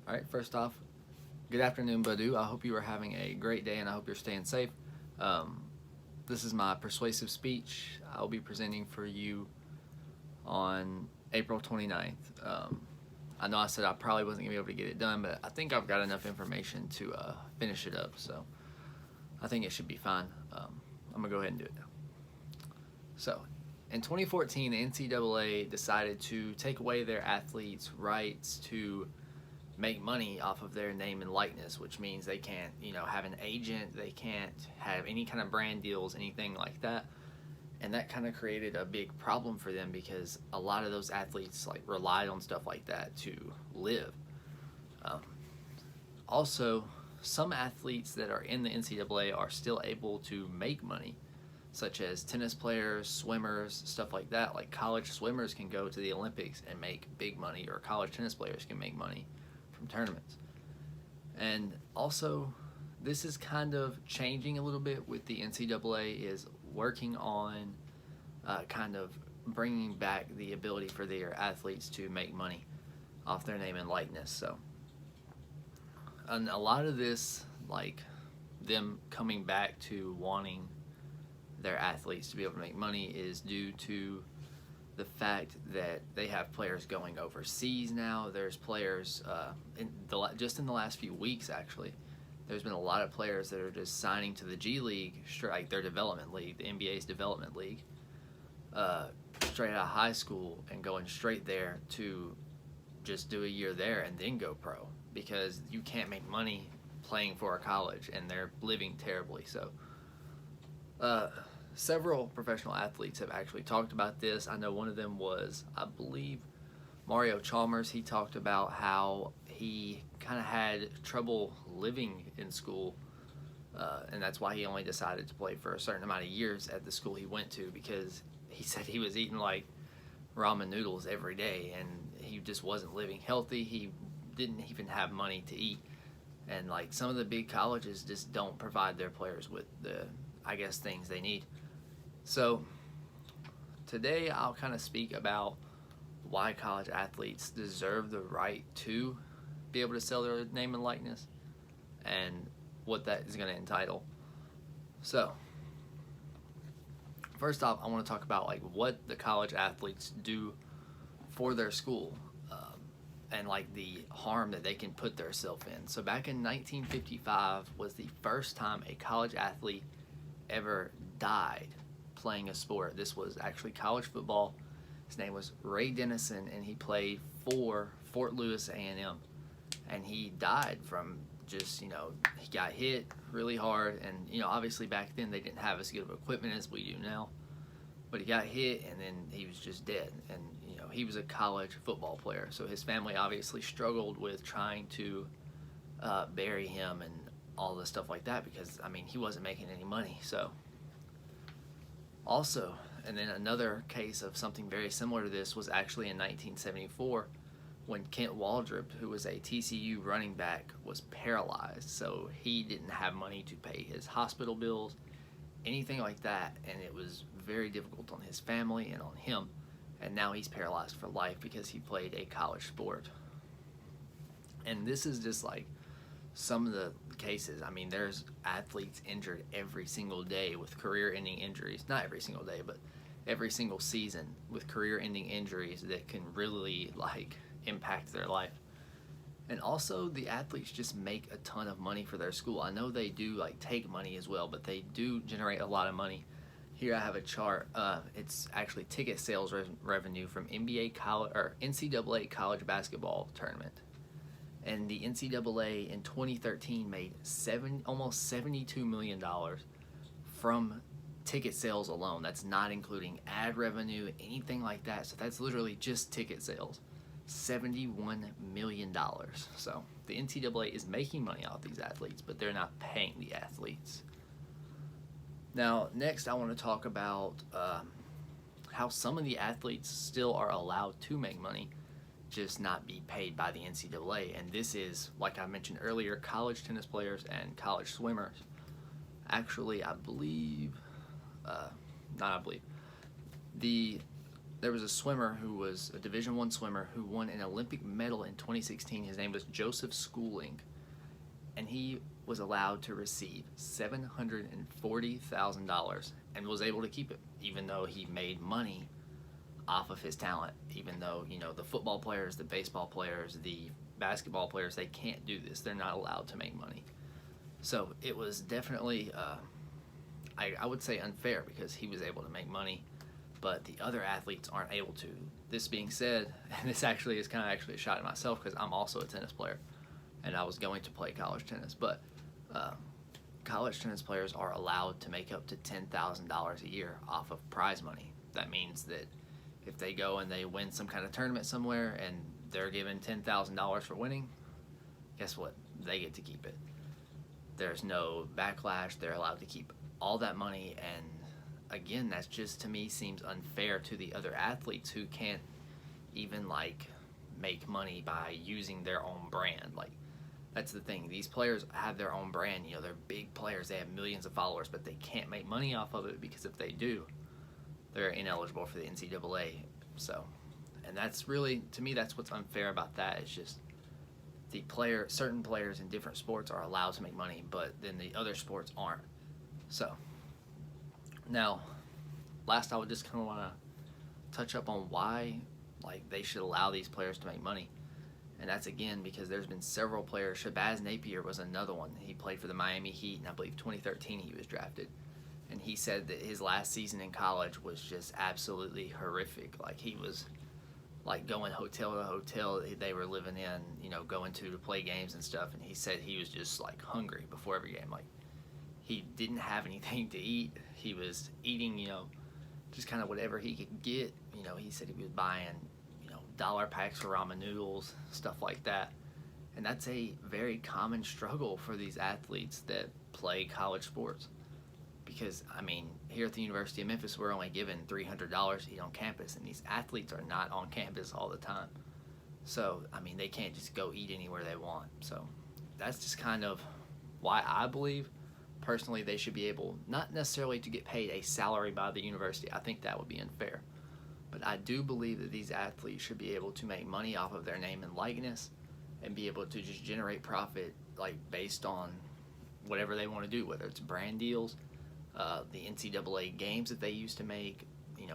All right, first off, good afternoon, Badu. I hope you are having a great day and I hope you're staying safe. Um, this is my persuasive speech. I'll be presenting for you on April 29th. I know I said I probably wasn't going to be able to get it done, but I think I've got enough information to finish it up, so I think it should be fine. I'm going to go ahead and do it now. So, in 2014, the NCAA decided to take away their athletes' rights to make money off of their name and likeness, which means they can't, have an agent, they can't have any kind of brand deals, anything like that. And that kind of created a big problem for them because a lot of those athletes relied on stuff like that to live. Um, Also, some athletes that are in the NCAA are still able to make money, such as tennis players, swimmers, stuff like that. Like college swimmers can go to the Olympics and make big money, or college tennis players can make money from tournaments. And also, this is kind of changing a little bit with the NCAA is working on kind of bringing back the ability for their athletes to make money off their name and likeness. So, and a lot of this, like them coming back to wanting their athletes to be able to make money, is due to the fact that they have players going overseas now. There's players just in the last few weeks, actually. There's been a lot of players that are just signing to the G League, like their development league, the NBA's development league, straight out of high school and going straight there to just do a year there and then go pro, because you can't make money playing for a college and they're living terribly. So several professional athletes have actually talked about this. I know one of them was, I believe, Mario Chalmers. He talked about how he kind of had trouble living in school, and that's why he only decided to play for a certain amount of years at the school he went to, because he said he was eating like ramen noodles every day and he just wasn't living healthy. He didn't even have money to eat, and like some of the big colleges just don't provide their players with the, I guess, things they need. So today I'll kind of speak about why college athletes deserve the right to be able to sell their name and likeness and what that is going to entitle. So first off, I want to talk about what the college athletes do for their school, and the harm that they can put themselves in. So back in 1955 was the first time a college athlete ever died playing a sport. This was actually college football. His name was Ray Dennison, and he played for Fort Lewis A&M. And he died from just, he got hit really hard. And, obviously back then they didn't have as good of equipment as we do now. But he got hit, and then he was just dead. And, he was a college football player. So his family obviously struggled with trying to bury him and all the stuff like that, because, he wasn't making any money. So also, and then another case of something very similar to this was actually in 1974 when Kent Waldrop, who was a TCU running back, was paralyzed. So he didn't have money to pay his hospital bills, anything like that, and it was very difficult on his family and on him. And now he's paralyzed for life because he played a college sport. And this is just some of the cases. There's athletes injured every single day with career-ending injuries. Not every single day, but every single season with career-ending injuries that can really impact their life. And also, the athletes just make a ton of money for their school. I know they do take money as well, but they do generate a lot of money. Here I have a chart. It's actually ticket sales revenue from NCAA college basketball tournament. And the NCAA in 2013 made almost $72 million from ticket sales alone. That's not including ad revenue, anything like that. So that's literally just ticket sales. $71 million. So the NCAA is making money off these athletes, but they're not paying the athletes. Now, next I want to talk about how some of the athletes still are allowed to make money, just not be paid by the NCAA. And this is, like I mentioned earlier, college tennis players and college swimmers. Actually, I believe, not I believe, there was a swimmer who was a Division I swimmer who won an Olympic medal in 2016. His name was Joseph Schooling, and he was allowed to receive $740,000 and was able to keep it, even though he made money off of his talent. Even though, the football players, the baseball players, the basketball players, they can't do this. They're not allowed to make money. So it was definitely, I would say, unfair, because he was able to make money, but the other athletes aren't able to. This being said, and this actually is kind of a shot at myself, because I'm also a tennis player, and I was going to play college tennis, but college tennis players are allowed to make up to $10,000 a year off of prize money. That means that if they go and they win some kind of tournament somewhere and they're given $10,000 for winning, guess what? They get to keep it. There's no backlash. They're allowed to keep all that money, and again, that's just, to me, seems unfair to the other athletes who can't even make money by using their own brand. That's the thing. These players have their own brand. They're big players. They have millions of followers, but they can't make money off of it, because if they do, they're ineligible for the NCAA. So, and that's really, to me, that's what's unfair about that. It's just certain players in different sports are allowed to make money, but then the other sports aren't. So, now, last, I would just kind of want to touch up on why they should allow these players to make money. And that's, again, because there's been several players. Shabazz Napier was another one. He played for the Miami Heat, and I believe 2013 he was drafted. And he said that his last season in college was just absolutely horrific. He was going hotel to hotel they were living in, going to play games and stuff. And he said he was just hungry before every game. He didn't have anything to eat. He was eating, just kind of whatever he could get. He said he was buying, dollar packs for ramen noodles, stuff like that. And that's a very common struggle for these athletes that play college sports. Because, here at the University of Memphis, we're only given $300 to eat on campus, and these athletes are not on campus all the time. So, they can't just go eat anywhere they want. So, that's just kind of why I believe, personally, they should be able, not necessarily to get paid a salary by the university. I think that would be unfair. But I do believe that these athletes should be able to make money off of their name and likeness, and be able to just generate profit, based on whatever they want to do, whether it's brand deals, the NCAA games that they used to make,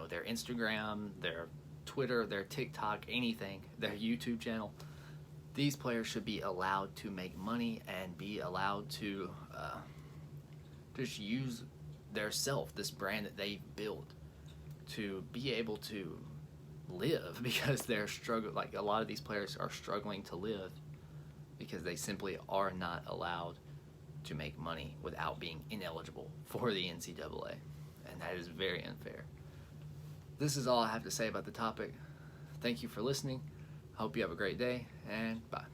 their Instagram, their Twitter, their TikTok, anything, their YouTube channel. These players should be allowed to make money and be allowed to just use their self, this brand that they've built, to be able to live, because they're struggling. A lot of these players are struggling to live because they simply are not allowed to make money without being ineligible for the NCAA, and that is very unfair. This is all I have to say about the topic. Thank you for listening. I hope you have a great day, and bye.